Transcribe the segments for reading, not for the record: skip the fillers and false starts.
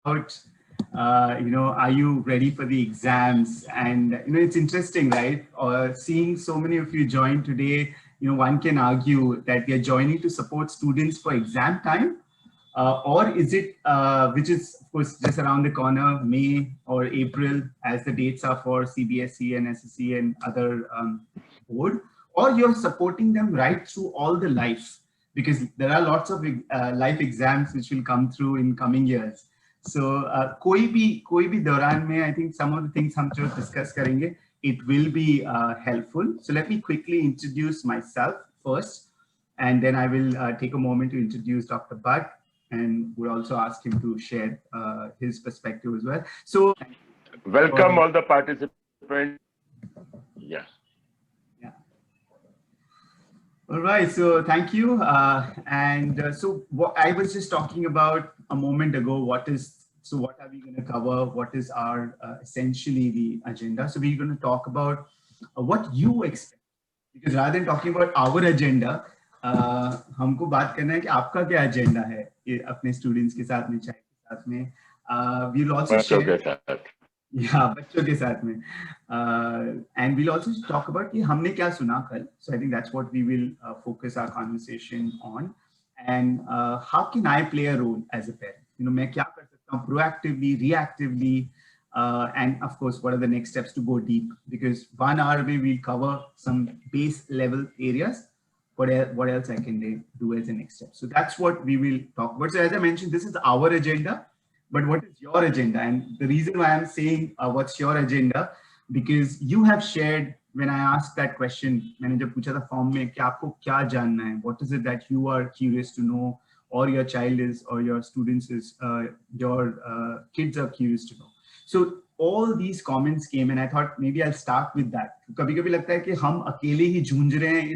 about, are you ready for the exams? And, it's interesting, right? Seeing so many of you join today, one can argue that we are joining to support students for exam time. Or is it, which is of course just around the corner, May or April, as the dates are for CBSE and SSC and other board, or you're supporting them right through all the life, because there are lots of life exams which will come through in coming years. So कोई भी दौरान में, I think some of the things हम जो discuss करेंगे, it will be helpful. So let me quickly introduce myself first, and then I will take a moment to introduce Dr. Bhatt, and would also ask him to share his perspective as well. So welcome all the participants. Yeah. All right, so thank you. So what I was just talking about a moment ago, what are we going to cover? What is our essentially the agenda? So we're going to talk about what you expect, because rather than talking about our agenda, हमको बात करना है कि आपका क्या agenda है ये अपने students के साथ में, चाहे के साथ में. We'll also share. बच्चों के साथ में. And we'll also talk about कि हमने क्या सुना कल. So I think that's what we will focus our conversation on. And how can I play a role as a parent? मैं क्या कर सकता हूँ proactively, reactively, and of course, what are the next steps to go deep? Because 1 hour we'll cover some base level areas. What else I can do as a next step? So that's what we will talk about. So as I mentioned, this is our agenda. But what is your agenda? And the reason why I'm saying what's your agenda, because you have shared, when I asked that question, मैंने जब पूछा था form में कि आपको क्या जानना है, what is it that you are curious to know, or your child is, or your students is, your kids are curious to know. So all these comments came, and I thought maybe I'll start with that. कभी-कभी लगता है कि हम अकेले ही जूझ रहे हैं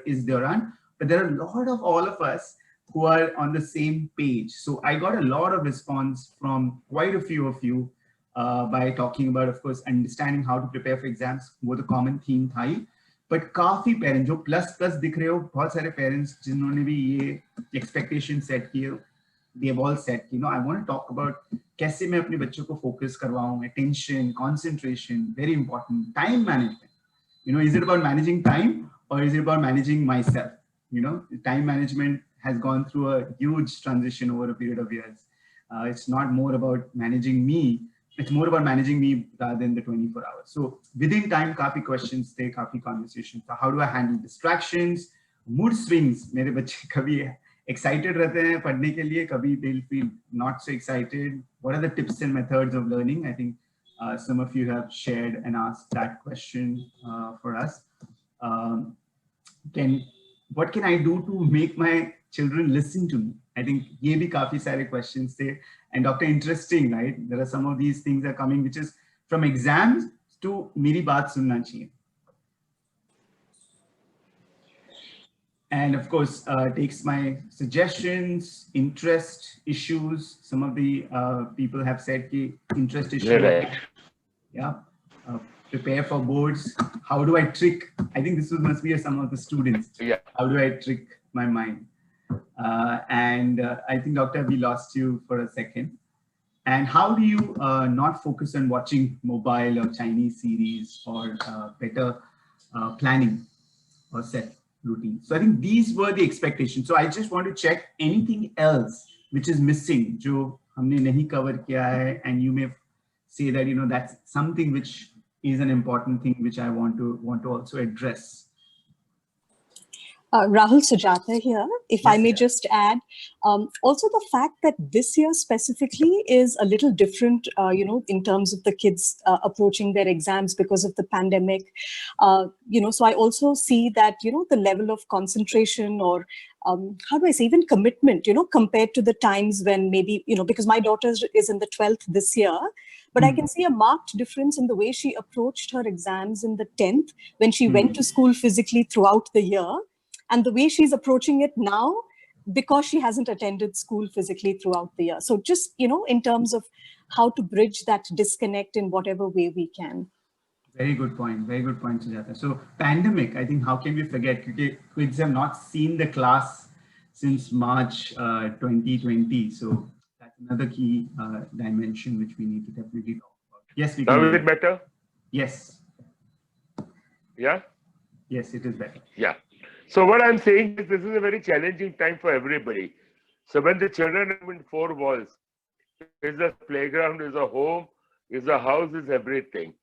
इस दौरान, but there are a lot of all of us who are on the same page. So I got a lot of response from quite a few of you by talking about, of course, understanding how to prepare for exams. वो तो common theme था ही. But काफी parents जो plus दिख रहे हो, बहुत सारे parents जिन्होंने भी ये expectation set किए, they have all said, I want to talk about कैसे मैं अपने बच्चों को focus करवाऊँ, attention, concentration, very important, time management. Is it about managing time, or is it about managing myself? Time management has gone through a huge transition over a period of years. It's not more about managing me. It's more about managing me rather than the 24 hours. So within time, काफी questions थे, काफी conversations. So how do I handle distractions, mood swings? मेरे बच्चे कभी excited रहते हैं पढ़ने के लिए, कभी they'll feel not so excited. What are the tips and methods of learning? I think some of you have shared and asked that question for us. What can I do to make my children listen to me? I think ये भी काफी सारे questions थे. And Dr. Interesting, right? There are some of these things are coming, which is from exams to मेरी बात सुनना चाहिए. And of course, takes my suggestions, interest issues. Some of the people have said कि interest issues. Right. Yeah. Prepare for boards. How do I trick? I think this must be some of the students. Yeah. How do I trick my mind? I think, Doctor, we lost you for a second. And how do you not focus on watching mobile or Chinese series, or better planning or set routine? So I think these were the expectations. So I just want to check anything else which is missing, जो हमने नहीं cover किया है, and you may say that that's something which is an important thing which I want to also address. Rahul, Sujata here. If yes, I may just add, also the fact that this year specifically is a little different, in terms of the kids approaching their exams because of the pandemic. So I also see that, the level of concentration, or how do I say, even commitment, compared to the times when maybe, because my daughter is in the 12th this year, but I can see a marked difference in the way she approached her exams in the 10th, when she went to school physically throughout the year, and the way she's approaching it now, because she hasn't attended school physically throughout the year. So just, in terms of how to bridge that disconnect in whatever way we can. Very good point, Sujata. So pandemic, I think, how can we forget? Because kids have not seen the class since March 2020. So that's another key dimension which we need to definitely talk about. Yes, we Now can. is it better? Yes. Yeah? Yes, it is better. Yeah. So what I'm saying is this is a very challenging time for everybody. So when the children are in four walls, is a playground, is a home, is a house, is everything.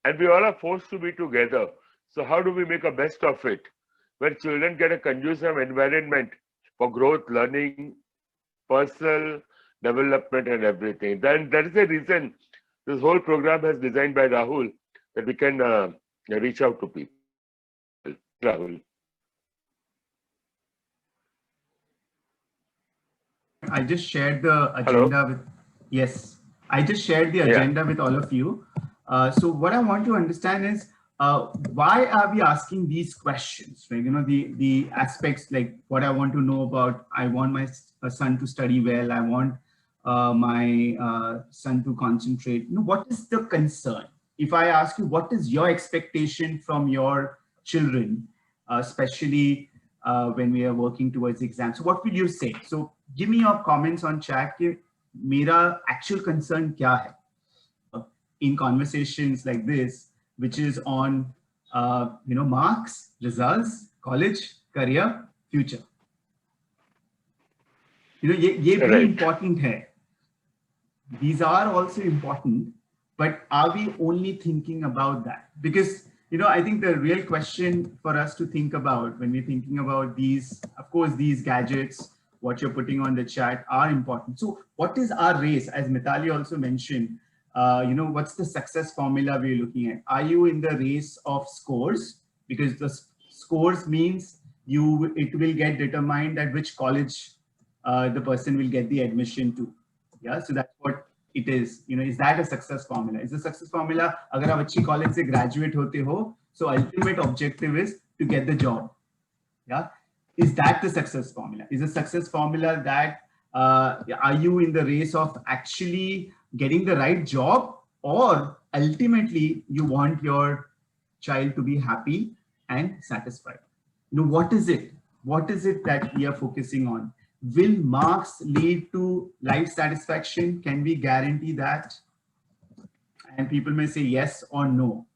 And we all are forced to be together. So how do we make a best of it? When children get a conducive environment for growth, learning, personal development and everything. Then that is the reason this whole program has designed by Rahul, that we can reach out to people. Rahul. I just shared the agenda with, yes, I just shared the agenda with all of you. So what I want to understand is, why are we asking these questions, right? You know, the aspects like what I want to know about, I want my son to study well, I want my son to concentrate. You know, what is the concern? If I ask you, what is your expectation from your children, especially when we are working towards exams? So what will you say? So give me your comments on chat. Mera actual concern kya hai in conversations like this, which is on you know, marks, results, college, career, future. You know, ye bhi important hai. These are also important, but are we only thinking about that? Because, you know, I think the real question for us to think about when we're thinking about these, of course, these gadgets, what you're putting on the chat are important. So what is our race? As Mithali also mentioned, you know, what's the success formula we're looking at? Are you in the race of scores? Because the scores means it will get determined at which college the person will get the admission to. Yeah, so that's what it is. You know, is that a success formula? Is the success formula, agar aap achhi college se graduate hote ho, so ultimate objective is to get the job. Yeah, is that the success formula? Is the success formula that are you in the race of actually getting the right job, or ultimately you want your child to be happy and satisfied? You know, what is it? What is it that we are focusing on? Will marks lead to life satisfaction? Can we guarantee that? And people may say yes or no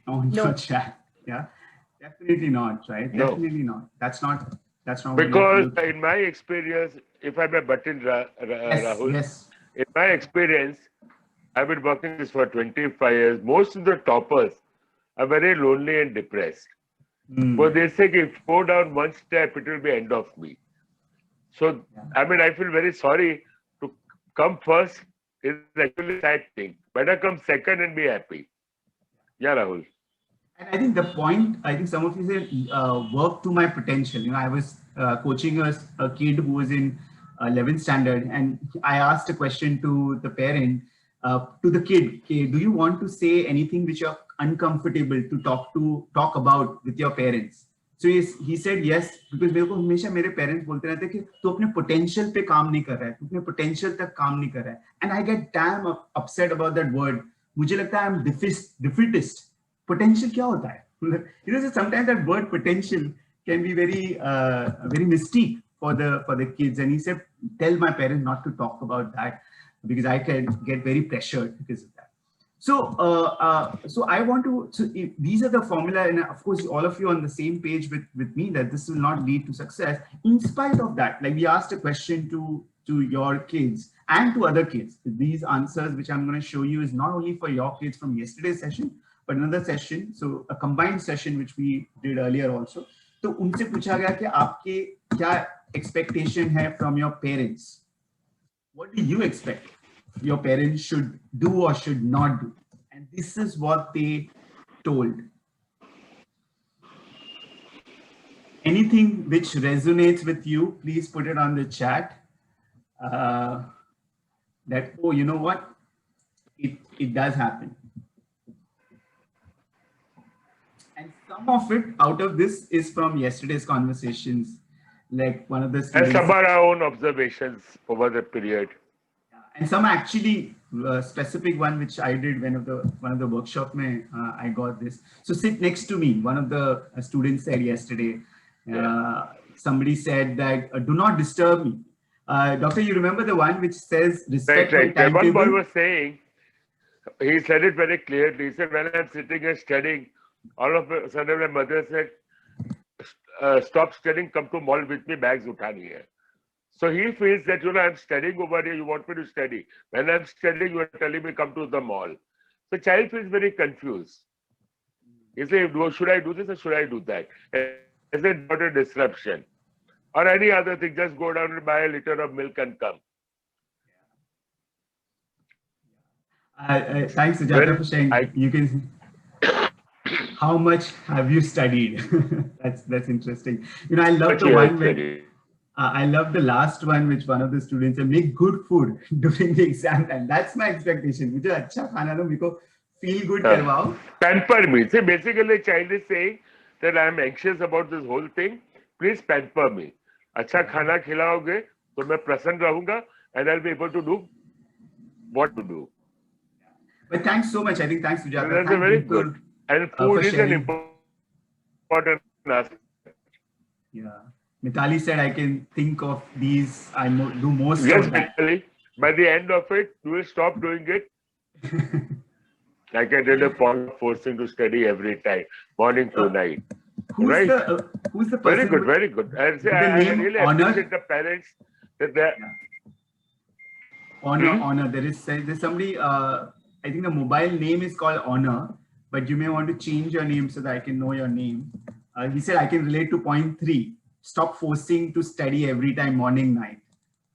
on your chat. Yeah, definitely not, right? No. Definitely not. That's not Because in my experience, if I may butt in, Rahul, yes. In my experience, I've been working this for 25 years. Most of the toppers are very lonely and depressed. But they say if you go down one step, it will be end of me. So, I mean, I feel very sorry. To come first is actually a sad thing. Better come second and be happy. Yeah, Rahul. And I think the point, I think some of you said, work to my potential. You know, I was coaching a kid who was in 11th standard, and I asked a question to the parent, to the kid, okay, do you want to say anything which you're uncomfortable to talk about with your parents? So he said yes, because मेरे को हमेशा मेरे parents बोलते रहते कि तू अपने potential पे काम नहीं कर रहा है, तू अपने potential तक काम नहीं कर रहा है. And I get damn upset about that word. मुझे लगता है I'm defeatist. Potential क्या होता है? You know, so sometimes that word potential can be very mystique for the kids. And he said, tell my parents not to talk about that, because I can get very pressured because of that. So, so I want to, so if these are the formula, and of course, all of you on the same page with me that this will not lead to success. In spite of that, like we asked a question to your kids and to other kids. These answers, which I'm going to show you, is not only for your kids from yesterday's session, but another session, so a combined session which we did earlier also. तो उनसे पूछा गया कि आपके क्या expectation है from your parents? What do you expect your parents should do or should not do? And this is what they told. Anything which resonates with you, please put it on the chat. That, oh, you know what? It does happen. And some of it out of this is from yesterday's conversations. Like one of the students. And some are our own observations over the period. And some actually specific one which I did one of the workshop mein, I got this. So sit next to me. One of the students said yesterday, somebody said that do not disturb me. Doctor, you remember the one which says respect my Right. One boy timetable? was saying, he said it very clearly. He said, when I'm sitting and studying, all of a sudden my mother said, stop studying, come to mall with me, bags uthani hai. So he feels that, I'm studying over here, you want me to study. When I'm studying, you are telling me come to the mall. The child feels very confused. He says, should I do this or should I do that? Is it not a disruption? Or any other thing, just go down and buy a liter of milk and come. Thanks, Sujata, for sharing. You can. How much have you studied? that's interesting. I love the one where I love the last one, which one of the students said, make good food during the exam time. That's my expectation. मुझे अच्छा खाना दो, मेरे feel good करवाओ. Pamper me. See, basically, the child is saying that I am anxious about this whole thing. Please pamper me. अच्छा खाना खिलाओगे तो मैं प्रसन्न रहूंगा, and I'll be able to do what to do. But thanks so much. I think thanks, Sujata. That's very good. And food is an important aspect. Yeah. Mitali said, I can think of these. I do most yes, of that. Mitali. By the end of it, you will stop doing it. Like I did a point of forcing to study every time, morning to night. Who's right? Who's the person? Very good. I really appreciate the parents that they're... Honor. There's somebody, I think the mobile name is called Honor, but you may want to change your name so that I can know your name. He said, I can relate to point 3. Stop forcing to study every time, morning, night.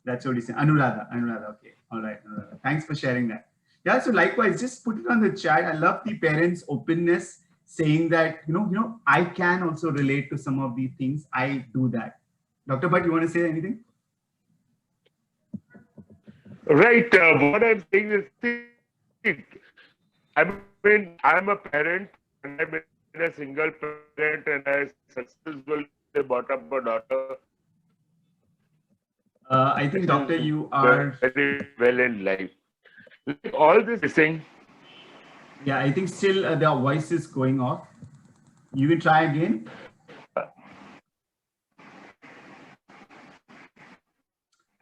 That's what he said. Anuradha. Okay. All right. Thanks for sharing that. Yeah. So likewise, just put it on the chat. I love the parents' openness, saying that, I can also relate to some of these things. I do that. Dr. Bhatt, you want to say anything? Right. What I'm saying is, I'm a parent, and I'm a single parent, and I successfully brought up a daughter. I think, Doctor, you are very well in life. Like all this thing. Yeah, I think still their voice is going off. You will try again.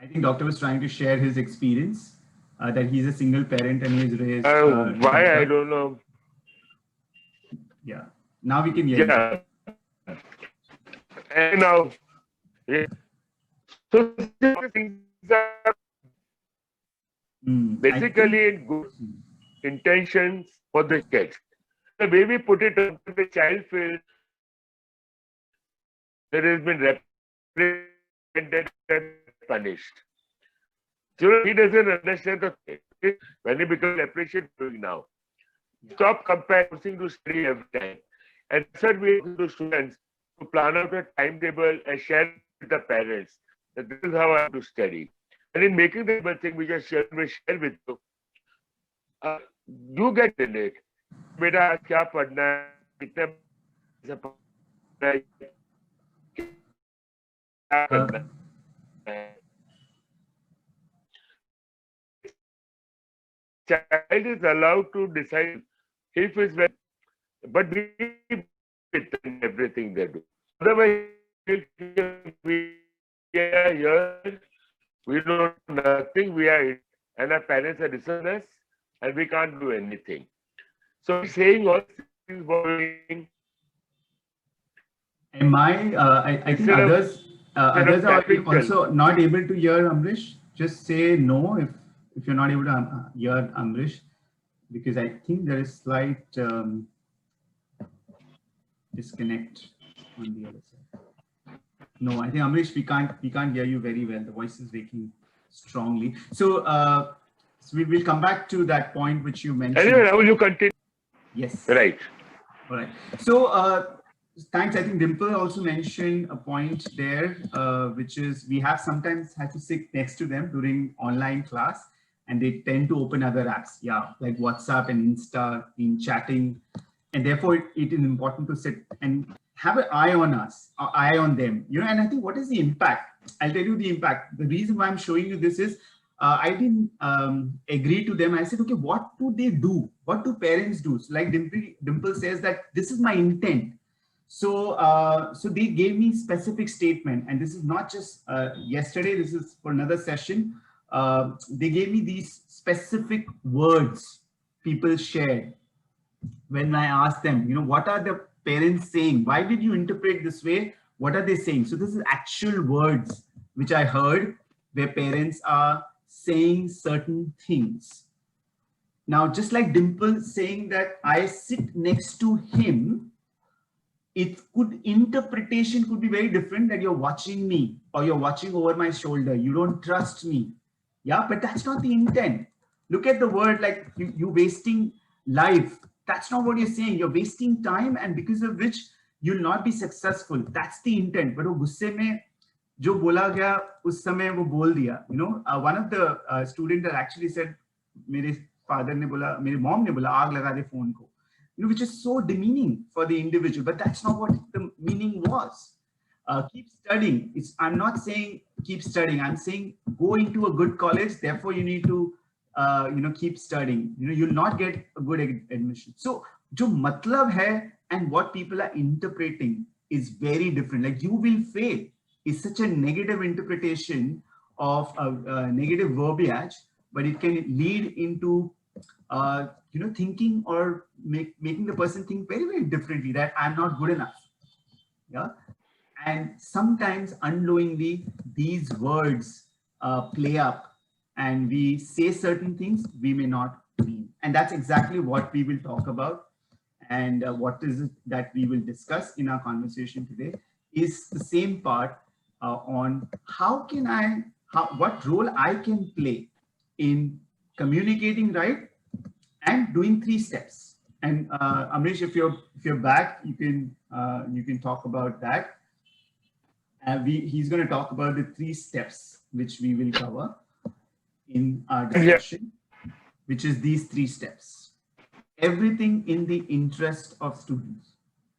I think Doctor was trying to share his experience that he's a single parent and he's raised. Why? I don't know. Yeah. Now we can hear you. And now, yeah. So things are basically in good intentions for the kids. The way we put it, the child feels that has been reprimanded and punished. So he doesn't understand the thing. When he becomes appreciated now, stop comparing to study every time. And so we to students to plan out a timetable and share with the parents that this is how I have to study. And in making the thing we just share with you, you get in it. Beta, kya padna hai, child is allowed to decide if it's well, but we everything they do. Otherwise, we are here, we know nothing, we are it, and our parents are dishonest, and we can't do anything. So saying all things going. Am I think others are also not able to hear Amrish. Just say no if you're not able to hear Amrish, because I think there is slight disconnect on the other side. No, I think Amrish, we can't hear you very well. The voice is breaking strongly. So we will come back to that point which you mentioned. Anyway, now you continue. Yes. Right. All right. So thanks. I think Dimple also mentioned a point there, which is we have sometimes had to sit next to them during online class, and they tend to open other apps, like WhatsApp and Insta in chatting, and therefore it is important to sit and have an eye on us, eye on them, and I think what is the impact? I'll tell you the impact. The reason why I'm showing you this is I didn't agree to them. I said, okay, what do they do? What do parents do? So like Dimple says that this is my intent. So they gave me specific statement, and this is not just yesterday. This is for another session. They gave me these specific words people shared when I asked them, what are the parents saying? Why did you interpret this way? What are they saying? So this is actual words which I heard where parents are saying certain things. Now, just like Dimple saying that I sit next to him, interpretation could be very different, that you're watching me or you're watching over my shoulder. You don't trust me. Yeah, but that's not the intent. Look at the word like you wasting life. That's not what you're saying. You're wasting time, and because of which you'll not be successful. That's the intent. But वो गुस्से में जो बोला गया उस समय वो बोल दिया. One of the student that actually said, मेरे father ने बोला, मेरे mom ने बोला आग लगा दे phone को. Which is so demeaning for the individual, but that's not what the meaning was. Keep studying. I'm not saying keep studying. I'm saying go into a good college. Therefore, you need to, keep studying. You'll not get a good admission. So, jo matlab hai and what people are interpreting is very different. Like you will fail is such a negative interpretation of a negative verbiage, but it can lead into thinking or making the person think very, very differently, that I'm not good enough. Yeah. And sometimes unknowingly, these words play up and we say certain things we may not mean. And that's exactly what we will talk about. And what is it that we will discuss in our conversation today is the same part on what role I can play in communicating right and doing 3 steps. And Amrish, if you're back, you can talk about that. He's going to talk about the 3 steps which we will cover in our discussion, which is these 3 steps. Everything in the interest of students.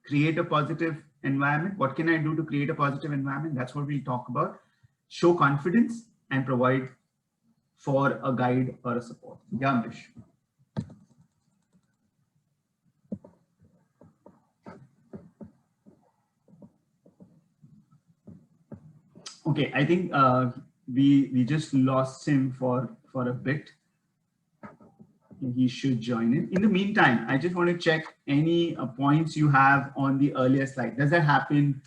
Create a positive environment. What can I do to create a positive environment? That's what we'll talk about. Show confidence and provide for a guide or a support. Yeah, Amrish. Okay, I think we just lost him for a bit. He should join in. In the meantime, I just want to check any points you have on the earlier slide. Does that happen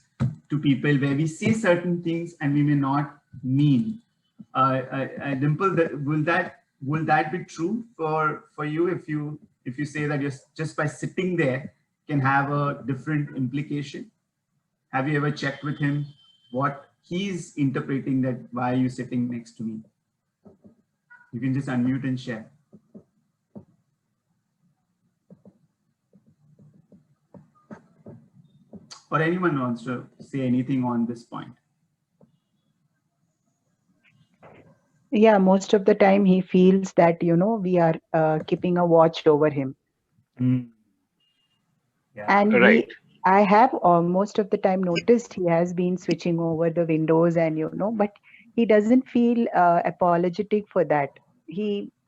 to people where we say certain things and we may not mean? Dimple, will that be true for you if you say that you're just by sitting there can have a different implication? Have you ever checked with him what he's interpreting, that why are you sitting next to me? You can just unmute and share. Or anyone wants to say anything on this point? Yeah, most of the time he feels that, we are keeping a watch over him. Mm. Yeah. And Right. I have most of the time noticed he has been switching over the windows and, but he doesn't feel apologetic for that.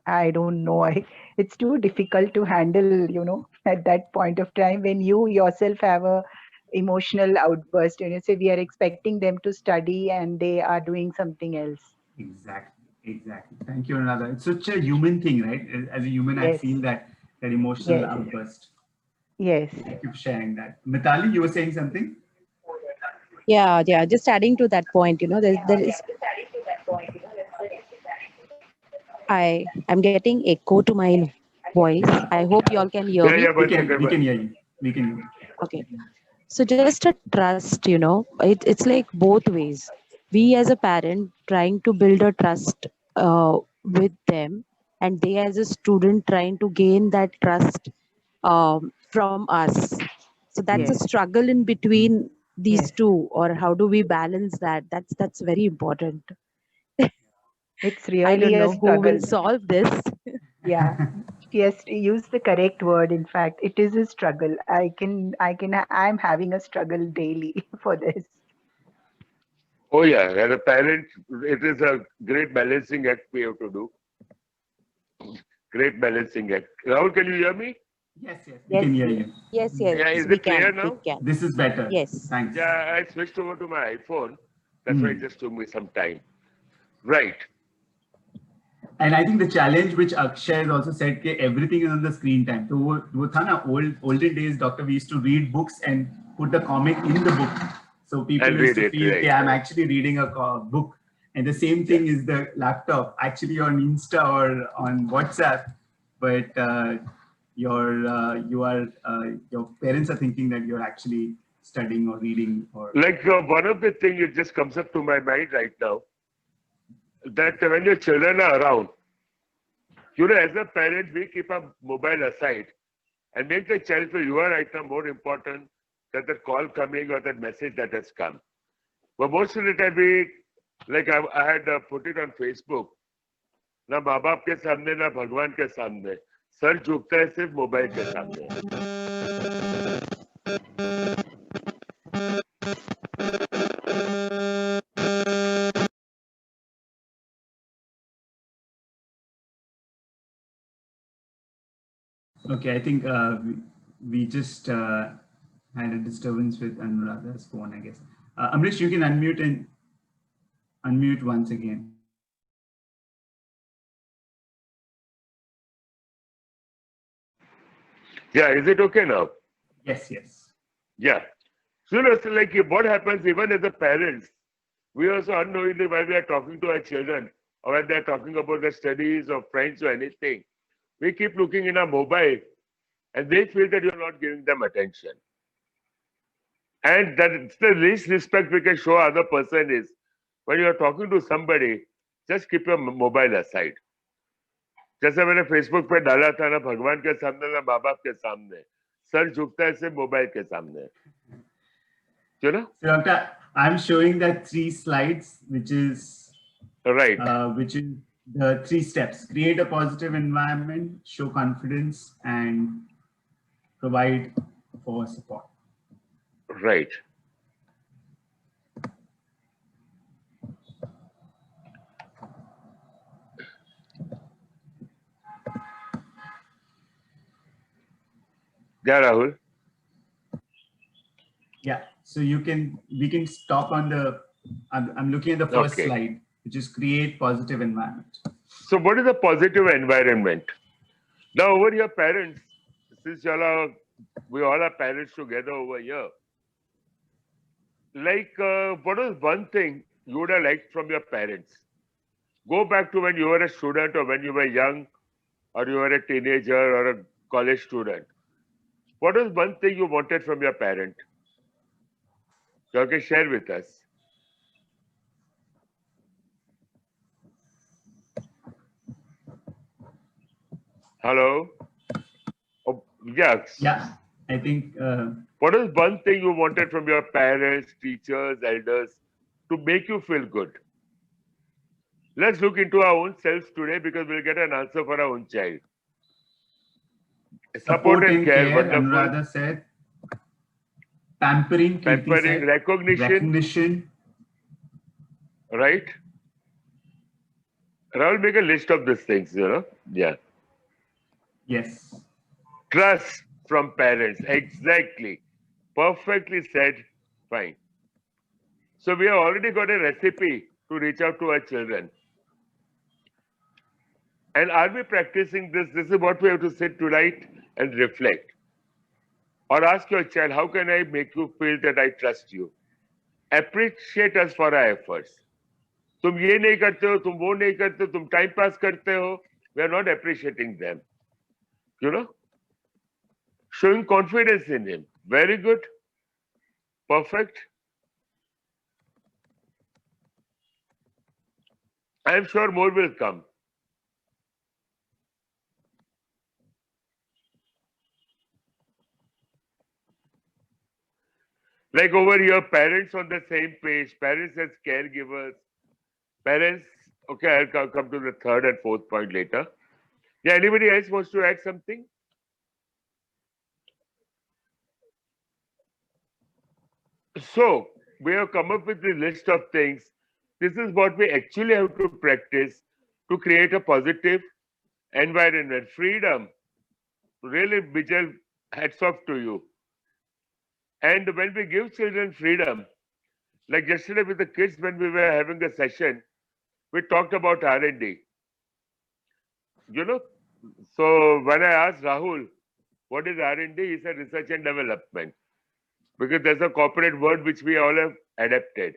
I don't know, it's too difficult to handle, at that point of time when you yourself have a emotional outburst and you say we are expecting them to study and they are doing something else. Exactly. Thank you, Another. It's such a human thing, right? As a human, yes. I feel that emotional outburst. Yes. Thank you for sharing that. Mitali, you were saying something? Yeah. Just adding to that point, there is. I'm getting echo to my voice. I hope you all can hear me. Yeah, we can hear you. We can hear you. Okay. So just a trust, it's like both ways. We as a parent trying to build a trust with them, and they as a student trying to gain that trust from us. So that's a struggle in between these two, or how do we balance that? That's very important. It's really I don't know a struggle. who will solve this. Yeah. Yes, use the correct word. In fact, it is a struggle. I'm having a struggle daily for this. Oh yeah, as a parent, it is a great balancing act we have to do. Great balancing act. Rahul, can you hear me? Yes, we Yes, can hear you. Yes, Yeah, is we it clear can. now? We can. This is better. Yes. Thanks. Yeah, I switched over to my iPhone. That's why it just took me some time. Right. And I think the challenge which Akshay has also said that everything is on the screen time. So वो था ना olden days, doctor, we used to read books and put the comic in the book. So people And used read to it, feel, right, okay, I'm right. actually reading a book. And the same thing is the laptop, actually on Insta or on WhatsApp, but your parents are thinking that you're actually studying or reading or. Like one of the things that just comes up to my mind right now, that when your children are around, as a parent, we keep our mobile aside and make the child feel you are right now more important than the call coming or that message that has come. But most of the time, I had put it on Facebook. ना माँ बाप के सामने ना भगवान के सामने sir झुकता है सिर्फ मोबाइल के सामने. Okay, I think we just had a disturbance with Anuradha's phone, I guess. Amrish, you can unmute and unmute once again. Yeah, is it okay now? Yes. Yeah. So, it's like what happens even as a parents, we also unknowingly while we are talking to our children or when they're talking about their studies or friends or anything, we keep looking in our mobile and they feel that you're not giving them attention. And that's the least respect we can show other person is when you're talking to somebody, just keep your mobile aside. जैसे मैंने Facebook पे डाला था ना भगवान के सामने ना माँ बाप के सामने सर झुकता है सिर्फ मोबाइल के सामने. You know? So, Doctor, I'm showing that 3 slides, which is Right. Which is the 3 steps: create a positive environment, show confidence, and provide for support. Right. Yeah, Rahul. Yeah. So we can stop on the. I'm looking at the first slide, which is create positive environment. So what is a positive environment? Now over here, parents, since we all are parents together over here, what is one thing you would have liked from your parents? Go back to when you were a student or when you were young or you were a teenager or a college student. What is one thing you wanted from your parent? You can share with us. Hello? Oh, yes. Yeah, I think. What is one thing you wanted from your parents, teachers, elders to make you feel good? Let's look into our own selves today because we'll get an answer for our own child. Support and care, wonderful. Anuradha said. Pampering, Pampering, said. recognition. Right? Rahul, make a list of these things, Yeah. Yes. Trust from parents. Exactly. Perfectly said. Fine. So we have already got a recipe to reach out to our children. And are we practicing this? This is what we have to sit tonight and reflect. Or ask your child, how can I make you feel that I trust you? Appreciate us for our efforts. तुम ये नहीं करते हो, तुम वो नहीं करते हो, तुम टाइम पास करते हो. We are not appreciating them. Showing confidence in him. Very good. Perfect. I am sure more will come. Like over here, parents on the same page, parents as caregivers, parents. Okay, I'll come to the third and fourth point later. Yeah, anybody else wants to add something? So, we have come up with a list of things. This is what we actually have to practice to create a positive environment, freedom really, Bijal, hats off to you. And when we give children freedom, like yesterday with the kids, when we were having a session, we talked about R&D. You know, so when I asked Rahul, what is R&D? He said research and development, because there's a corporate word which we all have adapted.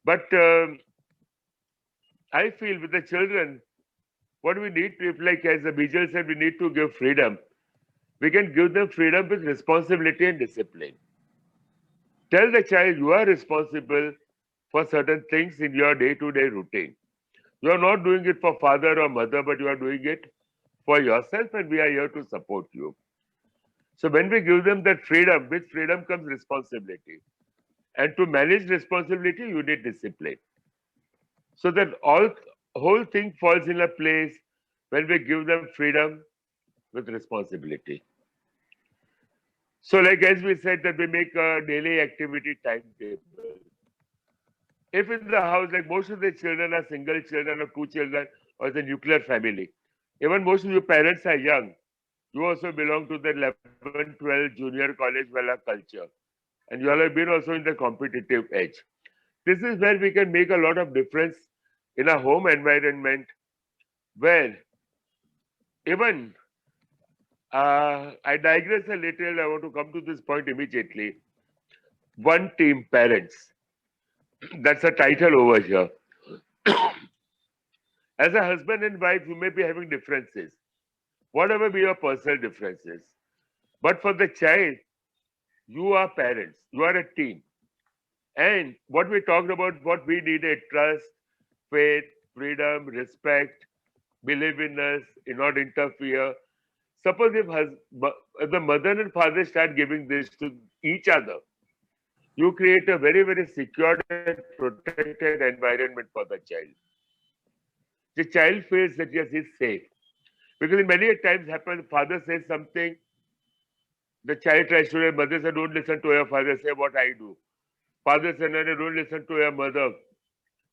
But I feel with the children, what we need to, like as the Bijal said, we need to give freedom. We can give them freedom with responsibility and discipline. Tell the child you are responsible for certain things in your day-to-day routine. You are not doing it for father or mother, but you are doing it for yourself, and we are here to support you. So when we give them that freedom, with freedom comes responsibility. And to manage responsibility, you need discipline. So that whole thing falls in a place when we give them freedom with responsibility. So like as we said that we make a daily activity timetable. If in the house, like most of the children are single children or 2 children or the nuclear family, even most of your parents are young, you also belong to the 11, 12 junior college wala culture. And you all have been also in the competitive edge. This is where we can make a lot of difference in a home environment where even, I digress a little, I want to come to this point immediately. One team parents, that's a title over here. As a husband and wife, you may be having differences, whatever be your personal differences. But for the child, you are parents, you are a team. And what we talked about, what we needed, trust, faith, freedom, respect, believe in us, not interfere. Suppose if the mother and father start giving this to each other, you create a very, very secured and protected environment for the child. The child feels that yes, he's safe. Because in many times happens, father says something, the child tries to, mother says, don't listen to your father, say what I do. Father says, no, don't listen to your mother.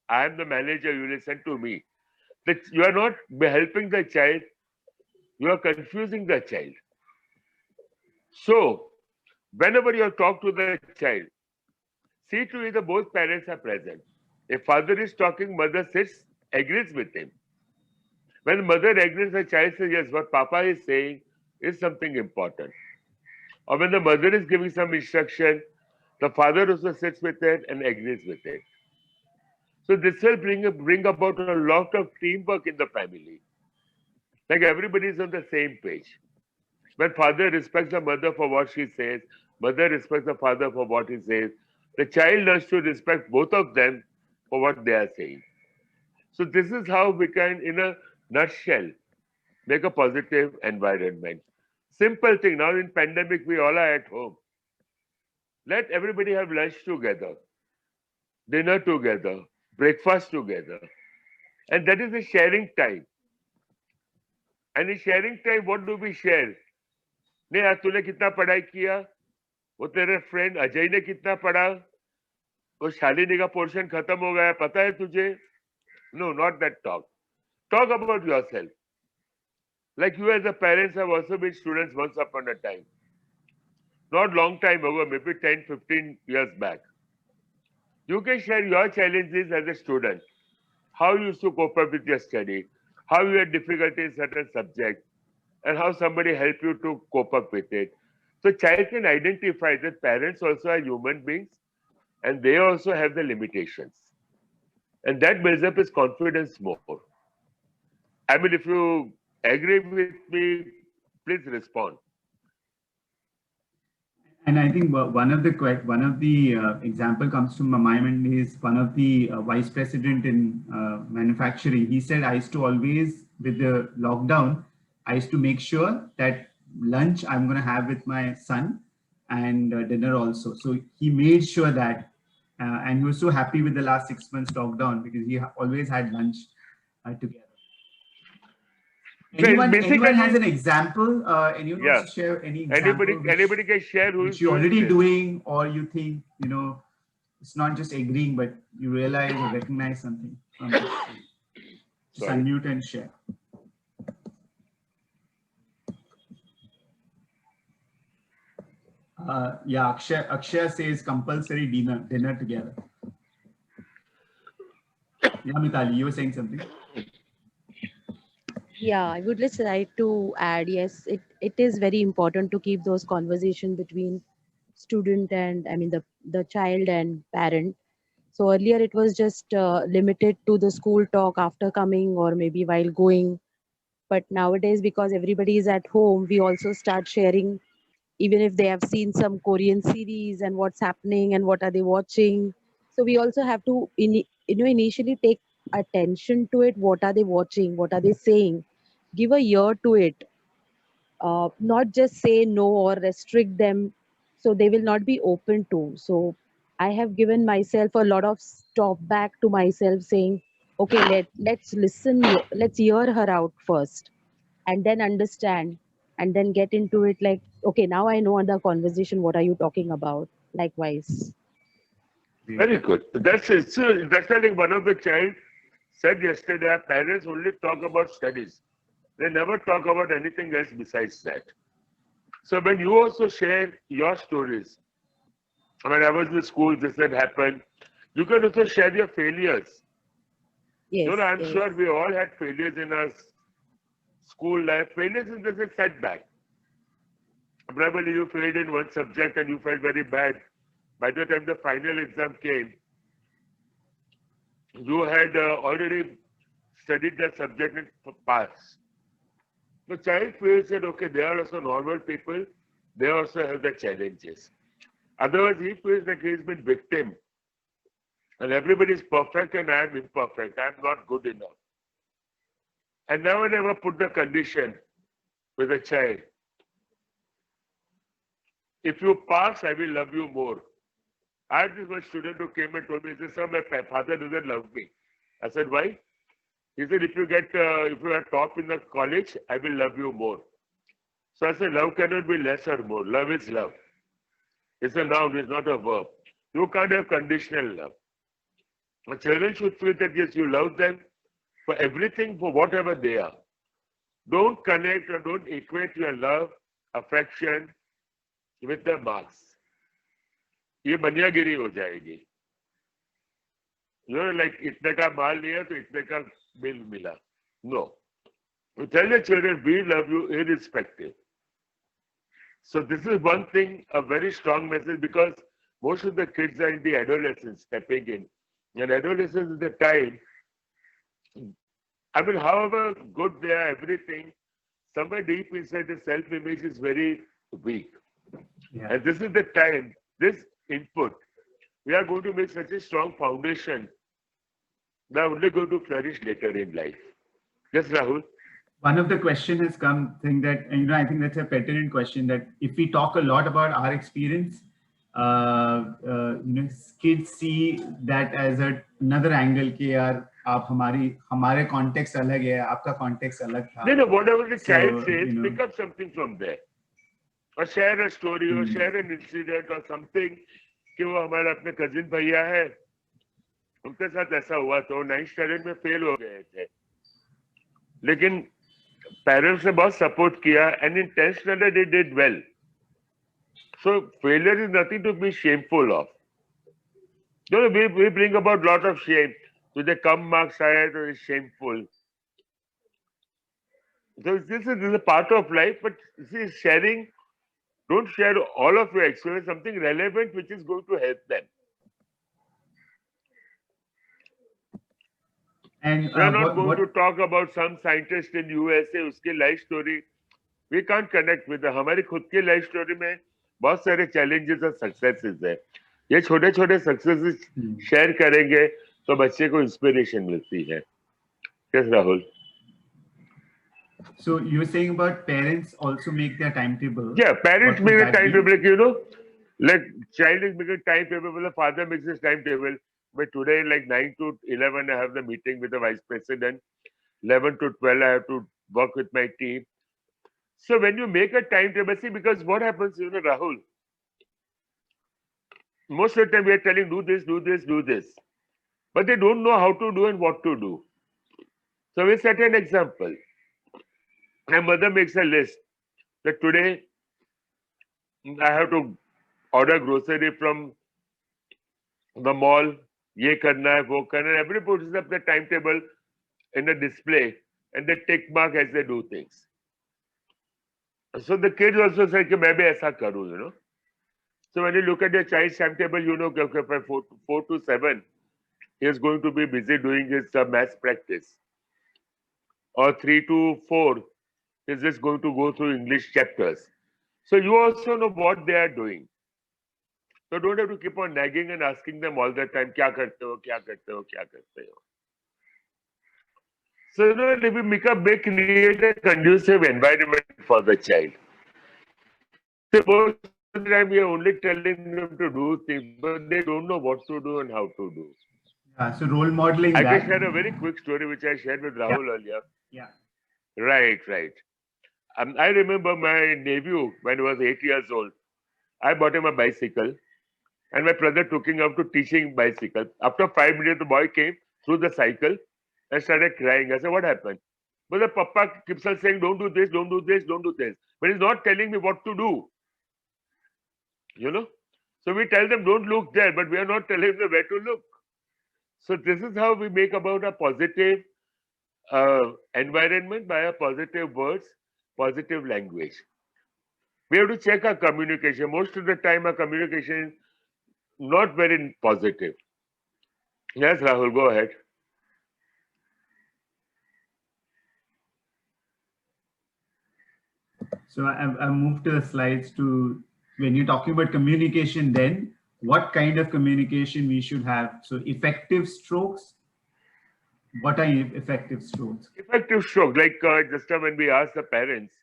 I am the manager, you listen to me. That you are not helping the child, you are confusing the child. So, whenever you talk to the child, see to it that both parents are present. If father is talking, mother sits, agrees with him. When mother agrees, the child says, yes, what Papa is saying is something important. Or when the mother is giving some instruction, the father also sits with it and agrees with it. So this will bring about a lot of teamwork in the family. Like everybody is on the same page. When father respects the mother for what she says, mother respects the father for what he says, the child learns to respect both of them for what they are saying. So this is how we can, in a nutshell, make a positive environment. Simple thing. Now in pandemic, we all are at home. Let everybody have lunch together, dinner together, breakfast together. And that is a sharing time. And in sharing time, what do we share? नहीं यार तूने कितना पढ़ाई किया, वो तेरे friend Ajay ने कितना पढ़ा, वो शालिनी का पोर्शन खत्म हो गया, पता है तुझे? No, not that talk. Talk about yourself. Like you as a parents have also been students once upon a time. Not long time ago, maybe 10, 15 years back. You can share your challenges as a student. How you used to cope up with your study, how you had difficulty in certain subjects, and how somebody helped you to cope up with it. So child can identify that parents also are human beings and they also have the limitations. And that builds up his confidence more. I mean, if you agree with me, please respond. And I think one of the example comes to my mind is one of the vice president in manufacturing. He said, I used to always, with the lockdown, I used to make sure that lunch I'm going to have with my son and dinner also. So he made sure that, and he was so happy with the last 6 months lockdown because he always had lunch together. Anyone has an example? Anyone wants to share any example? Anybody can share which you're already doing, or you think, it's not just agreeing, but you realize or recognize something from this. Just unmute and share. Yeah, Akshay says compulsory dinner together. Yeah, Mitali, you were saying something. Yeah, I would just like to add, yes, it is very important to keep those conversations between student and the child and parent. So earlier it was just limited to the school talk after coming or maybe while going. But nowadays, because everybody is at home, we also start sharing, even if they have seen some Korean series and what's happening and what are they watching. So we also have to, initially take attention to it. What are they watching? What are they saying? Give a ear to it, not just say no or restrict them, so they will not be open to. So I have given myself a lot of stop back to myself, saying, okay, let's listen, let's hear her out first, and then understand, and then get into it, like, okay, now I know the conversation, what are you talking about, likewise. Very good. That's it. So that's why, like, one of the child said yesterday, our parents only talk about studies. They never talk about anything else besides that. So when you also share your stories, when I was in school, this had happened, you can also share your failures. Yes, I'm yes. sure we all had failures in our school life. Failures is just a setback. Probably you failed in one subject and you felt very bad. By the time the final exam came, you had already studied that subject and passed. The child feels that, okay, they are also normal people. They also have their challenges. Otherwise, he feels like he's been victim. And everybody is perfect and I am imperfect. I am not good enough. And now I never put the condition with a child. If you pass, I will love you more. I had this one student who came and told me, he said, sir, my father doesn't love me. I said, why? He said, if you are top in the college, I will love you more. So I said, love cannot be less or more. Love is love. It's a noun, it's not a verb. You can't have conditional love. The children should feel that, yes, you love them for everything, for whatever they are. Don't connect or don't equate your love, affection with the marks. ये बनियागिरी हो जाएगी. Like इतने का माल लिया तो इतने का bill मिला. No. You tell the children, we love you irrespective. So this is one thing, a very strong message, because most of the kids are in the adolescence stepping in. And adolescence is the time, however good they are, everything, somewhere deep inside the self-image is very weak. Yeah. And this is the time, this input, we are going to make such a strong foundation that are only going to flourish later in life. Yes, Rahul? One of the question has come, saying that, and I think that's a pertinent question, that if we talk a lot about our experience, kids see that as another angle कि यार आप हमारे context अलग है, आपका context अलग था. No, whatever the child says, you know, pick up something from there. Or share a story, or share an incident or something कि वो हमारा अपने cousin भैया है, उनके साथ ऐसा हुआ तो 9th standard में फेल हो गए थे. लेकिन parents ने बहुत support किया, and in 10th standard they did well. So failure is nothing to be shameful of. We bring about lot of shame. So the come marks आया it's shameful. So this is a part of life, but see, sharing, don't share all of your experience, something relevant which is going to help them. And we are not going to talk about some scientist in USA, उसकी life story. We can't connect with the हमारी खुद की life story में बहुत सारे challenges और successes है. ये छोटे-छोटे successes share करेंगे तो बच्चे को inspiration मिलती है. Yes, Rahul. So you're saying about parents also make their timetable. Yeah, parents make a timetable, like child is making a timetable, the father makes his timetable. But today, like 9 to 11, I have the meeting with the vice president. 11 to 12, I have to work with my team. So when you make a timetable, see, because what happens, Rahul, most of the time we are telling, do this, do this, do this. But they don't know how to do and what to do. So we set an example. My mother makes a list that today I have to order grocery from the mall, ye karna hai, wo karna hai. Everybody puts up the timetable in a display and they tick mark as they do things. So the kids also say, कि मैं भी ऐसा करूँ, you know. So when you look at your child's timetable, you know, okay, from 4 to 7, he is going to be busy doing his maths practice. Or 3 to 4, he is just going to go through English chapters. So you also know what they are doing. So don't have to keep on nagging and asking them all the time, क्या करते हो, क्या करते हो, क्या करते हो. So you know, if we create a conducive environment for the child. So most of the time we are only telling them to do things, but they don't know what to do and how to do. So role modeling I that. can share a very quick story which I shared with Rahul earlier. Yeah. Right. I remember my nephew when he was 8 years old. I bought him a bicycle, and my brother took him up to teaching bicycle. After 5 minutes, the boy came through the cycle and started crying. I said, "What happened?" But the papa keeps on saying, "Don't do this, don't do this, don't do this," but he's not telling me what to do. You know. So we tell them, "Don't look there," but we are not telling them where to look. So this is how we make about a positive environment by a positive words, positive language. We have to check our communication. Most of the time, our communication is not very positive. Yes, Rahul, go ahead. So I moved to the slides to, when you're talking about communication, then what kind of communication we should have? So effective strokes. What are effective strokes? Effective stroke, like just when we asked the parents,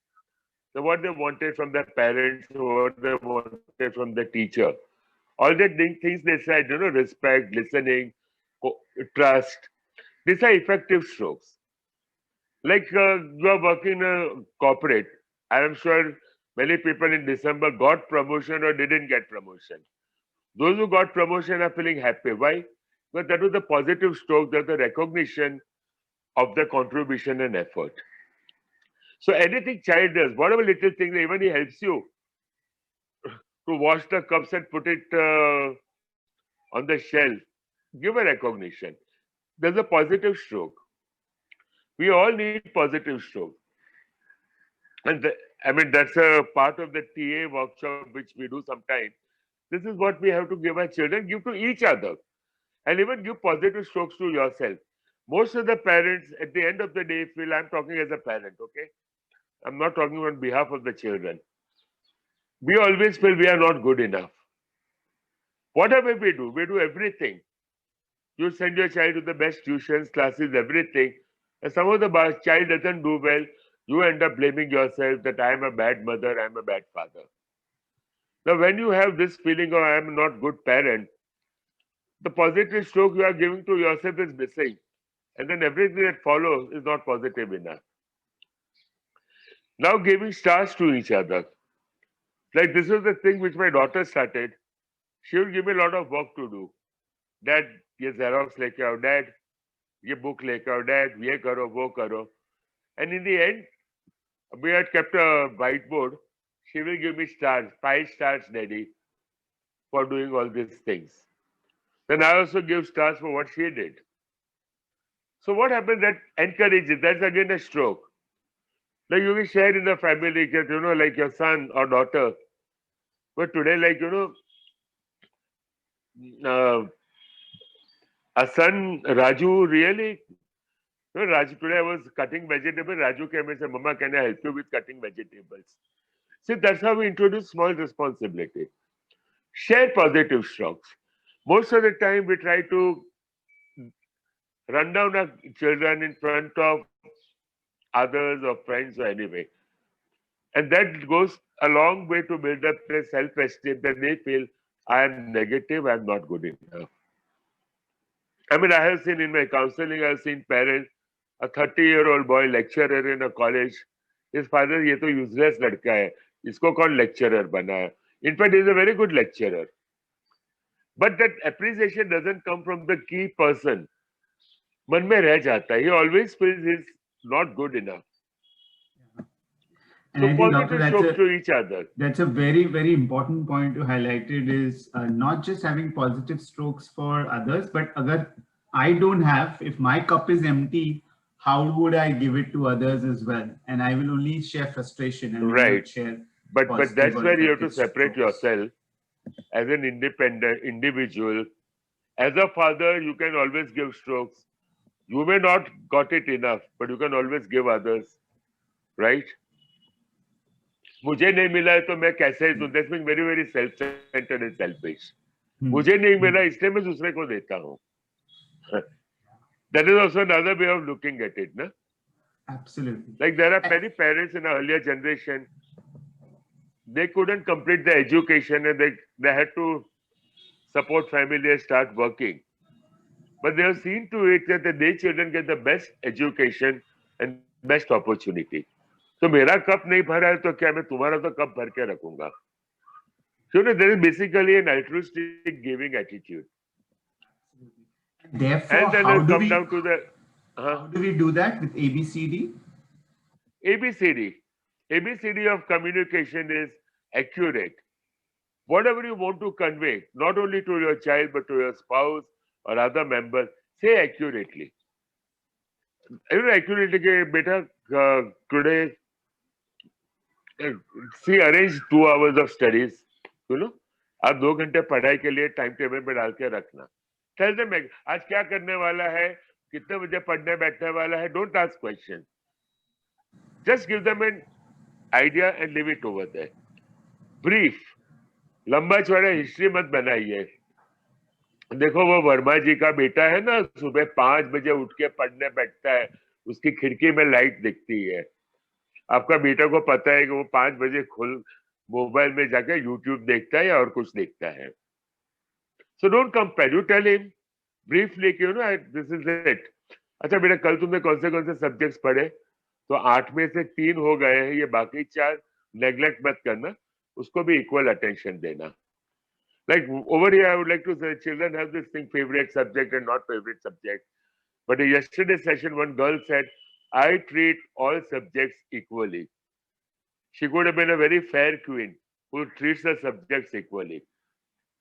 so what they wanted from their parents, what they wanted from the teacher. All the things they said, you know, respect, listening, trust. These are effective strokes. Like you are working in a corporate. I am sure many people in December got promotion or didn't get promotion. Those who got promotion are feeling happy. Why? Because that was the positive stroke, that the recognition of the contribution and effort. So anything child does, whatever little thing, even he helps you to wash the cups and put it on the shelf, give a recognition. There's a positive stroke. We all need positive stroke. And I mean, that's a part of the TA workshop which we do sometimes. This is what we have to give our children, give to each other, and even give positive strokes to yourself. Most of the parents at the end of the day feel, I'm talking as a parent, okay? I'm not talking on behalf of the children. We always feel we are not good enough. Whatever we do everything. You send your child to the best tuitions, classes, everything. And some of the child doesn't do well, you end up blaming yourself that I am a bad mother, I am a bad father. Now, when you have this feeling of I am not good parent, the positive stroke you are giving to yourself is missing. And then everything that follows is not positive enough. Now giving stars to each other. Like this is the thing which my daughter started. She will give me a lot of work to do. Dad, ये Xerox लेके आओ, Dad, ये book लेके आओ, Dad, ये करो, वो करो. And in the end, we had kept a whiteboard. She will give me stars, 5 stars, Daddy, for doing all these things. Then I also give stars for what she did. So what happens? That encourages. That's again a stroke. Like you will share in the family, you know, like your son or daughter. But today, like, you know, a son, Raju, really, you know, Raju, today I was cutting vegetables. Raju came and said, Mama, can I help you with cutting vegetables? See, that's how we introduce small responsibility. Share positive strokes. Most of the time, we try to run down our children in front of others or friends or anyway. And that goes a long way to build up their self-esteem that they feel, I am negative, I am not good enough. I mean, I have seen in my counseling, I have seen parents, a 30-year-old boy lecturer in a college, his father, ये तो useless लड़का है, इसको कौन lecturer बनाया? In fact, he is a very good lecturer. But that appreciation doesn't come from the key person. मन में रह जाता है. He always feels he's not good enough. And So I think, Doctor, positive strokes to each other. that's a very, very important point to highlight. It is not just having positive strokes for others, but agar I don't have, if my cup is empty, how would I give it to others as well? And I will only share frustration and will not share But positive that's or where you have to effective separate strokes. yourself as an independent individual. As a father, you can always give strokes. You may not got it enough, but you can always give others, right? मुझे नहीं मिला है तो मैं कैसे दूं? That's being very, very self-centered and selfish. मुझे नहीं मिला इसलिए मैं दूसरे को देता हूँ. That is also another way of looking at it, na? Absolutely. Like there are many parents in our earlier generation, they couldn't complete their education and they had to support family and start working. But they have seen to it that their children get the best education and best opportunity. तो मेरा cup नहीं भरा है तो क्या मैं तुम्हारा तो कप भर के रखूंगा? So there is basically an altruistic giving attitude. Therefore, And then how it do come we down to the how do we do that with ABCD? ABCD. ABCD of communication is accurate. Whatever you want to convey, not only to your child but to your spouse or other member, say accurately. Accurately, beta, today, see, arrange 2 hours of studies. You know, आप 2 घंटे पढ़ाई के लिए time table में डाल के रखना. Tell them आज क्या करने वाला है, कितने बजे पढ़ने बैठने वाला है. Don't ask questions. Just give them an idea and leave it over there. Brief. लंबा चौड़ा हिस्ट्री मत बनाइए. देखो वो वर्मा जी का बेटा है ना, सुबह 5 बजे उठ के पढ़ने बैठता है, उसकी खिड़की में लाइट दिखती है. आपका बेटा को पता है कि वो 5 बजे मोबाइल में जाके यूट्यूब देखता है या और कुछ देखता है. So don't compare. You tell him briefly, you know, this is it. अच्छा बेटा, कल तुमने कौन से सब्जेक्ट्स पढ़े? तो 8 में से 3 हो गए हैं, ये बाकी 4 नेग्लेक्ट मत करना, उसको भी इक्वल अटेंशन देना. Like over here, I would like to say children have this thing, favorite subject and not favorite subject. But in yesterday's session, one girl said, I treat all subjects equally. She could have been a very fair queen who treats the subjects equally.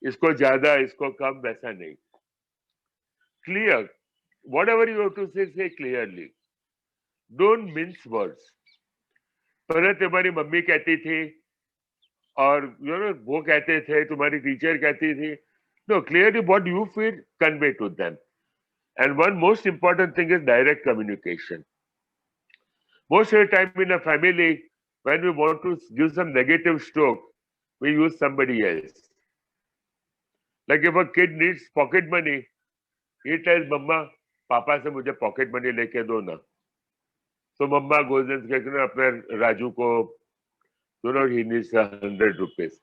इसको ज्यादा, इसको कम, वैसा नहीं. Clear. Whatever you have to say clearly. Don't mince words. पहले तुम्हारी mummy कहती थी और वो कहते थे, तुम्हारी टीचर कहती थी. No, clearly what you feel, convey to them. And one most important thing is direct communication. Most of the time in a family, when we want to give some negative stroke, we use somebody else. Like if a kid needs pocket money, he tells Mama, Papa से मुझे pocket money लेके दो ना. So Mama goes and says, अपने राजू को, he needs 100 rupees.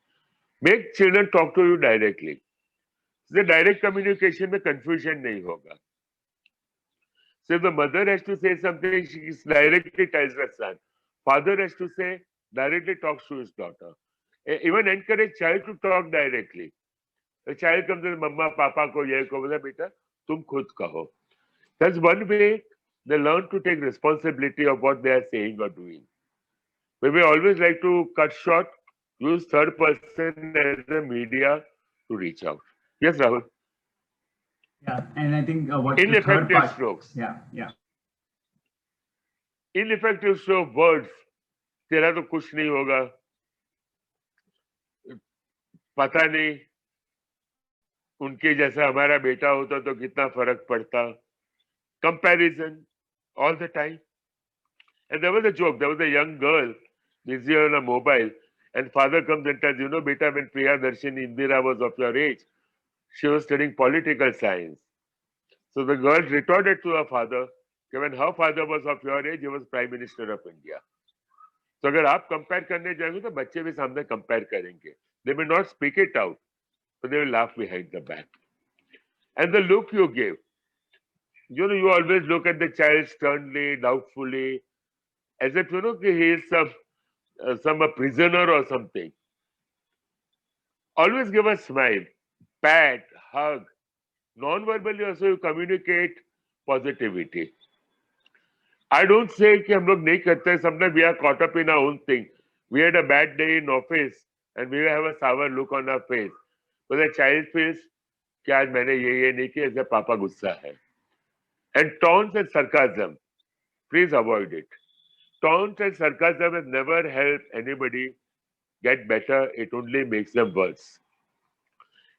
Make children talk to you directly. The direct communication में confusion नहीं होगा. So if the mother has to say something, she directly tells her son. Father has to say, directly talks to his daughter. Even encourage child to talk directly. The child comes and Mama, Papa को ये को बोला बेटा तुम खुद कहो. That's one way they learn to take responsibility of what they are saying or doing. We may always like to cut short, use third person as a media to reach out. Yes, Rahul. Yeah, and I think what Ineffective strokes. Yeah. Ineffective stroke words. तेरा तो कुछ नहीं होगा. पता नहीं उनके जैसा हमारा बेटा होता तो कितना फर्क पड़ता. Comparison all the time. And there was a joke. There was a young girl busy on a mobile, and father comes and tells, beta, when Priyadarshini Indira was of your age, she was studying political science. So the girl retorted to her father, when her father was of your age, he was Prime Minister of India. So अगर आप compare करने जाएंगे तो बच्चे भी सामने compare करेंगे. They may not speak it out, but they will laugh behind the back. And the look you give, you always look at the child sternly, doubtfully, as if he is some a prisoner or something. Always give a smile, pat, hug. Non-verbally also you communicate positivity. I don't say कि हम लोग नहीं करते. Sometimes we are caught up in our own thing. We had a bad day in office and we have a sour look on our face. But the child feels कि आज मैंने ये नहीं किया, इसलिए पापा गुस्सा है. And taunts and sarcasm, please avoid it. Taunts and sarcasm has never helped anybody get better. It only makes them worse.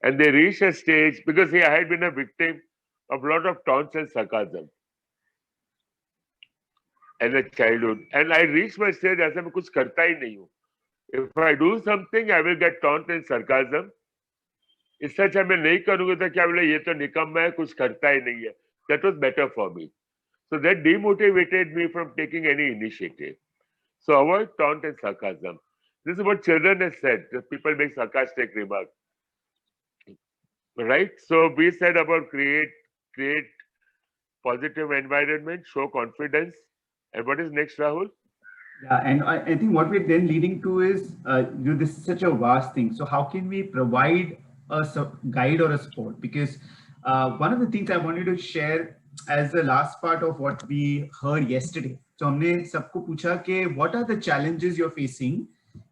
And they reach a stage, because I had been a victim of a lot of taunts and sarcasm as a childhood. And I reached my stage as मैं कुछ करता ही नहीं हूँ. If I do something, I will get taunt and sarcasm. इससे अच्छा मैं नहीं करूँगा तो क्या बोले ये तो निकम्मा है, कुछ करता ही नहीं है. That was better for me. So that demotivated me from taking any initiative. So avoid taunt and sarcasm. This is what children have said. People make sarcastic remarks. Right? So we said about create positive environment, show confidence. And what is next, Rahul? Yeah, and I think what we're then leading to is, this is such a vast thing. So how can we provide a guide or a support? Because one of the things I wanted to share as the last part of what we heard yesterday. So हमने सबको पूछा कि what are the challenges you're facing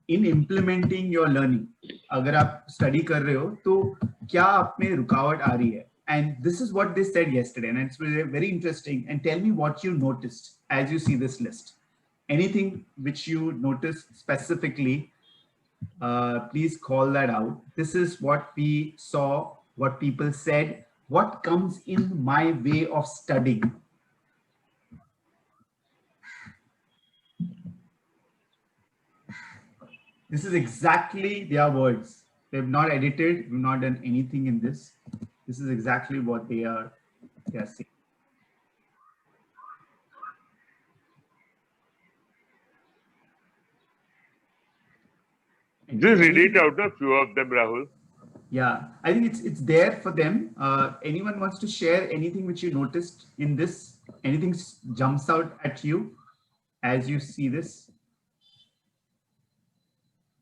in implementing your learning? अगर आप study कर रहे हो तो क्या आप में रुकावट आ रही है? And this is what they said yesterday, and it's very interesting. And tell me what you noticed as you see this list. Anything which you noticed specifically, please call that out. This is what we saw, what people said, what comes in my way of studying. This is exactly their words. They've not edited, we've not done anything in this. This is exactly what they are saying. Just read it out, a few of them, Rahul. Yeah, I think it's there for them. Anyone wants to share anything which you noticed in this? Anything jumps out at you as you see this?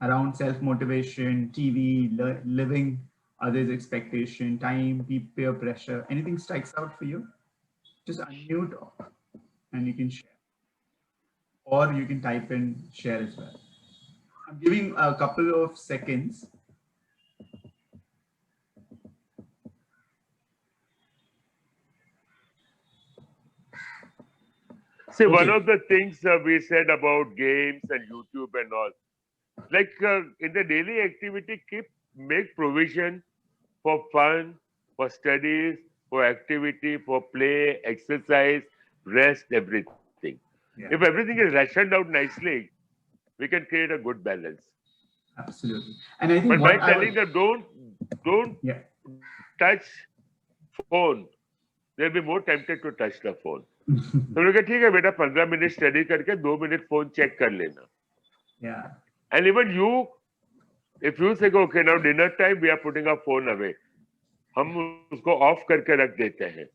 Around self-motivation, TV, living, others' expectation, time, peer pressure. Anything strikes out for you? Just unmute and you can share. Or you can type and share as well. I'm giving a couple of seconds. See, one of the things we said about games and YouTube and all, like in the daily activity, make provision for fun, for studies, for activity, for play, exercise, rest, everything. Yeah. If everything is rationed out nicely, we can create a good balance. Absolutely. And I think but by telling them don't touch phone, they'll be more tempted to touch the phone. तो लोग ठीक है बेटा 15 minute study करके 2 minute phone check कर लेना. Yeah. And even you, if you say okay now dinner time we are putting our phone away, हम उसको off करके रख देते हैं.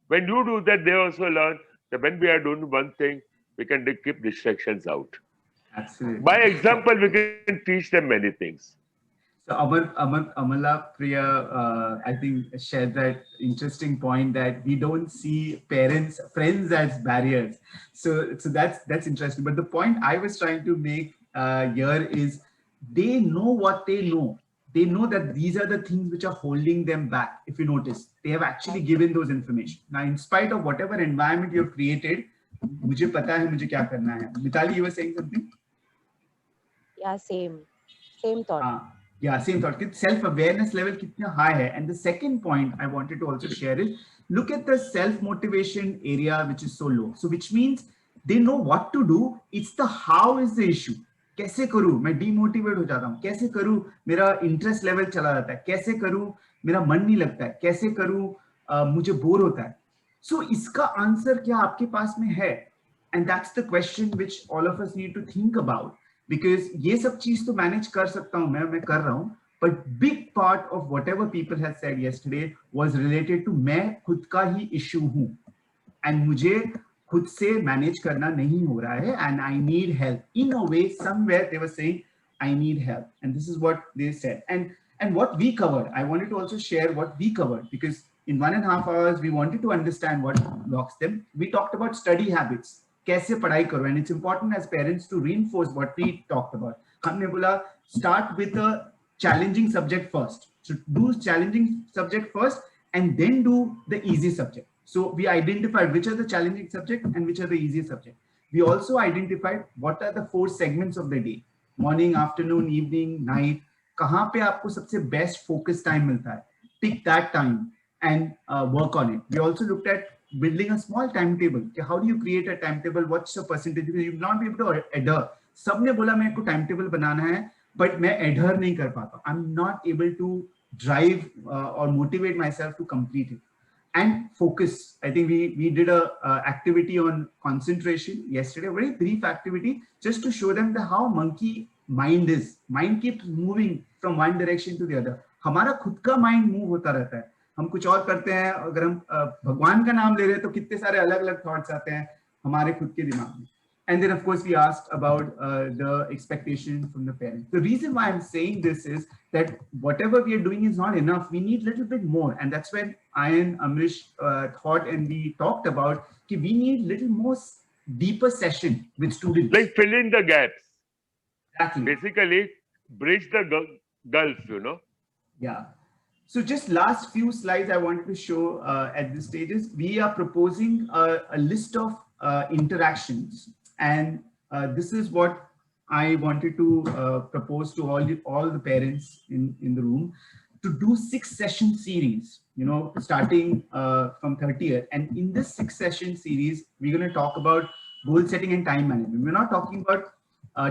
When you do that, they also learn that when we are doing one thing, we can keep distractions out. Absolutely. By example, we can teach them many things. So Amala Priya, I think shared that interesting point that we don't see friends as barriers. So that's interesting. But the point I was trying to make here is they know what they know. They know that these are the things which are holding them back. If you notice, they have actually given those information. Now, in spite of whatever environment you have created, मुझे पता है मुझे क्या करना है. Mitali, you were saying something? Yeah, same thought. Yeah, same thought. Self-awareness level kitna high hai. And the second point I wanted to also share is, look at the self-motivation area, which is so low. So which means they know what to do. It's the how is the issue. कैसे करूँ मैं demotivate हो जाता हूँ, कैसे करूँ मेरा interest level चला जाता है, कैसे करूँ मेरा मन नहीं लगता है, कैसे करूँ मुझे बोर होता है. So इसका आंसर क्या आपके पास में है? And that's the question which all of us need to think about. Because ये सब चीज तो manage कर सकता हूँ मैं कर रहा हूँ, but big part of whatever people had said yesterday was related to मैं खुद का ही issue हूँ and मुझे खुद से manage करना नहीं हो रहा है and I need help. In a way, somewhere they were saying I need help, and this is what they said. And what we covered, I wanted to also share what we covered, because in 1.5 hours we wanted to understand what blocks them. We talked about study habits. कैसे पढ़ाई करो, and it's important as parents to reinforce what we talked about. हमने बोला start with a challenging subject first, so do challenging subject first and then do the easy subject. So we identified which are the challenging subject and which are the easy subject. We also identified what are the 4 segments of the day, morning, afternoon, evening, night, कहाँ पे आपको सबसे best focus time मिलता है, pick that time and work on it. We also looked at building a small timetable. How do you create a timetable? What's the percentage? Because you will not be able to adhere. सबने बोला मेरे को timetable बनाना है, but मैं adhere नहीं कर पाता. I'm not able to drive or motivate myself to complete it. And focus. I think we did a activity on concentration yesterday, a very brief activity, just to show them how monkey mind is. Mind keeps moving from one direction to the other. हमारा खुद का mind move होता रहता है. हम कुछ और करते हैं, अगर हम भगवान का नाम ले रहे हैं तो कितने सारे अलग अलग थॉट्स आते हैं हमारे खुद के दिमाग में. And then of course we asked about the expectation from the parents. The reason why I'm saying this is that whatever we are doing is not enough. We need a little bit more, and that's when I and Amrish thought and we talked about that we need little more deeper session with students. Like fill in the gaps. Exactly. Basically, bridge the gulf, you know. Yeah. So just last few slides I wanted to show at this stage is we are proposing a list of interactions, and this is what I wanted to propose to all the parents in the room, to do 6 session series, you know, starting from 30th. And in this 6 session series, we're going to talk about goal setting and time management. We're not talking about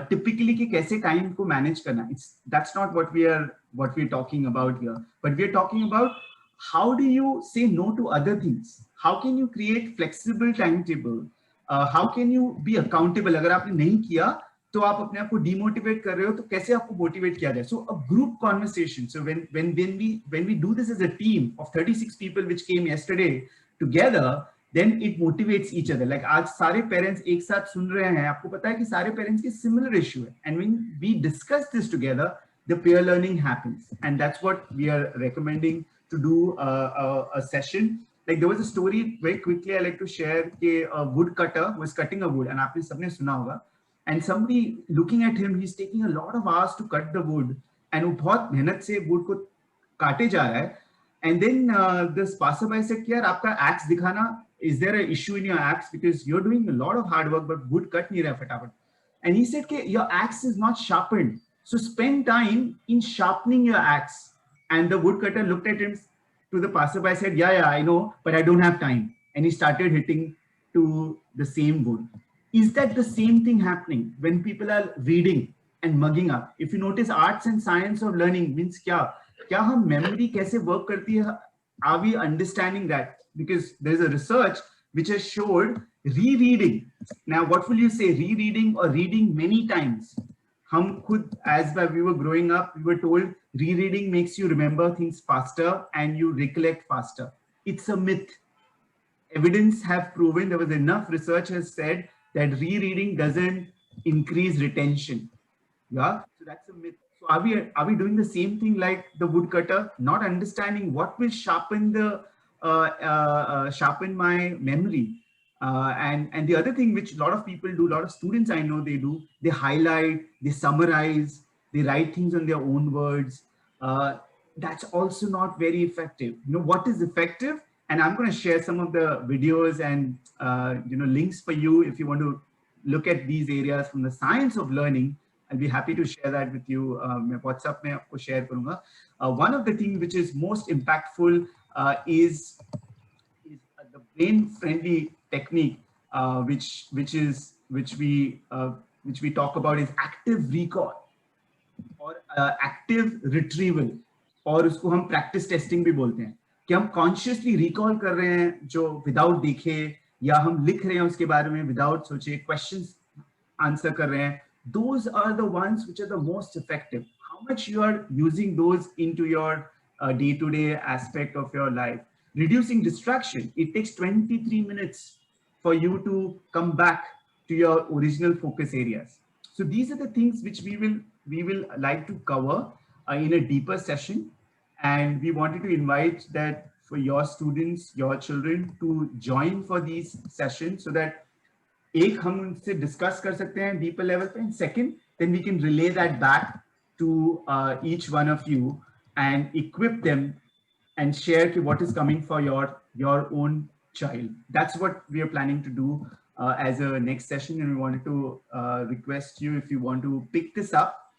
typically कि कैसे time को manage करना. That's not what we're talking about here. But we're talking about how do you say no to other things? How can you create flexible timetable? How can you be accountable? अगर आपने नहीं किया तो आप अपने आप को demotivate कर रहे हो, तो कैसे आपको motivate किया जाए? So a group conversation. So when we do this as a team of 36 people which came yesterday together, then it motivates each other. Like आज सारे parents एक साथ सुन रहे हैं, आपको पता है कि सारे parents की similar issue है, and when we discuss this together, the peer learning happens, and that's what we are recommending to do a session. Like there was a story very quickly I like to share कि a woodcutter was cutting a wood, and आपने सबने सुना होगा, and somebody looking at him, he's taking a lot of hours to cut the wood, and वो बहुत मेहनत से wood को काटे जा रहा है, and then this passerby said कि यार आपका axe दिखाना, is there an issue in your axe, because you're doing a lot of hard work but wood cut नहीं रहा फटाफट. And he said कि your axe is not sharpened, so spend time in sharpening your axe. And the woodcutter looked at him, to the passerby, said, yeah, I know, but I don't have time. And he started hitting to the same wood. Is that the same thing happening when people are reading and mugging up? If you notice, arts and science of learning means क्या हम memory कैसे work करती है? Are we understanding that? Because there's a research which has showed rereading. Now, what will you say? Rereading or reading many times? हम खुद, as we were growing up, we were told rereading makes you remember things faster and you recollect faster. It's a myth. Evidence have proven, there was enough research has said that rereading doesn't increase retention. Yeah, so that's a myth. So are we doing the same thing like the woodcutter, not understanding what will sharpen the sharpen my memory? And the other thing which a lot of people do, a lot of students I know they do, they highlight, they summarize, they write things on their own words. That's also not very effective. You know what is effective? And I'm going to share some of the videos and links for you if you want to look at these areas from the science of learning. I'll be happy to share that with you. WhatsApp में आपको share करूँगा. One of the things which is most impactful is the brain-friendly technique, which we talk about is active recall or active retrieval, और उसको हम practice testing भी बोलते हैं कि हम consciously recall कर रहे हैं जो without देखे, या हम लिख रहे हैं उसके बारे में without सोचे, questions answer कर रहे हैं. Those are the ones which are the most effective. How much you are using those into your day-to-day aspect of your life. Reducing distraction. It takes 23 minutes for you to come back to your original focus areas. So these are the things which we will like to cover in a deeper session. And we wanted to invite that for your students, your children to join for these sessions so that एक हम उनसे discuss कर सकते हैं deeper level पे, and second then we can relay that back to each one of you and equip them and share what is coming for your own child. That's what we are planning to do as a next session, and we wanted to request you, if you want to pick this up,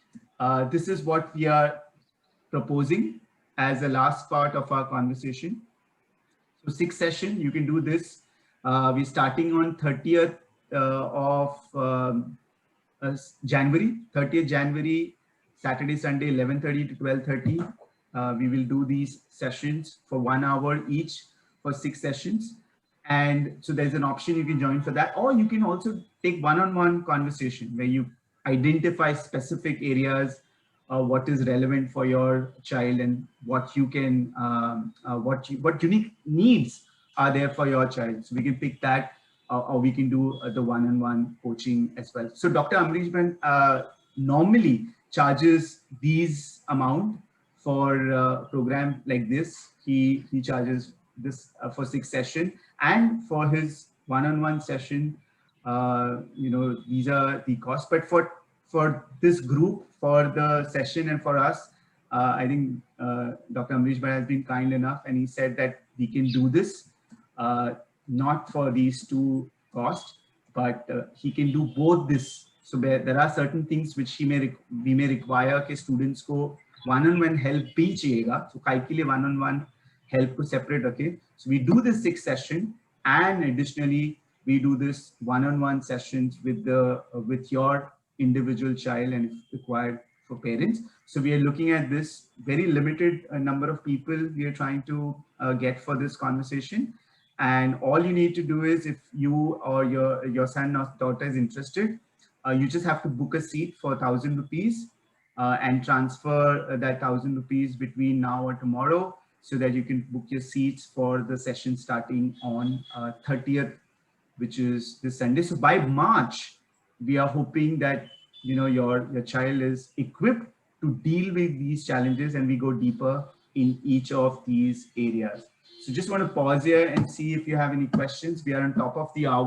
this is what we are proposing as the last part of our conversation. So 6th session, you can do this. We're starting on 30th of January, 30th January, Saturday, Sunday, 11:30 to 12:30. We will do these sessions for 1 hour each for 6 sessions. And so there's an option you can join for that, or you can also take one-on-one conversation where you identify specific areas, what is relevant for your child, and what you can, what unique needs are there for your child. So we can pick that, or we can do the one-on-one coaching as well. So Dr. Amrish normally charges these amount for a program like this. He charges this for 6 session, and for his one-on-one session, these are the costs. But for this group, for the session, and for us, I think Dr. Amrish has been kind enough, and he said that we can do this. Not for these 2 costs, but he can do both this. So there are certain things which we may require कि students को one-on-one help भी चाहिएगा. So काहे के लिए one-on-one help को separate रखे. So we do this 6 session, and additionally we do this one-on-one sessions with your individual child, and if required for parents. So we are looking at this very limited number of people we are trying to get for this conversation. And all you need to do is, if you or your son or daughter is interested, you just have to book a seat for 1,000 rupees and transfer that 1,000 rupees between now or tomorrow, so that you can book your seats for the session starting on 30th, which is this Sunday. So by March, we are hoping that your child is equipped to deal with these challenges, and we go deeper in each of these areas. So just want to pause here and see if you have any questions. We are on top of the hour.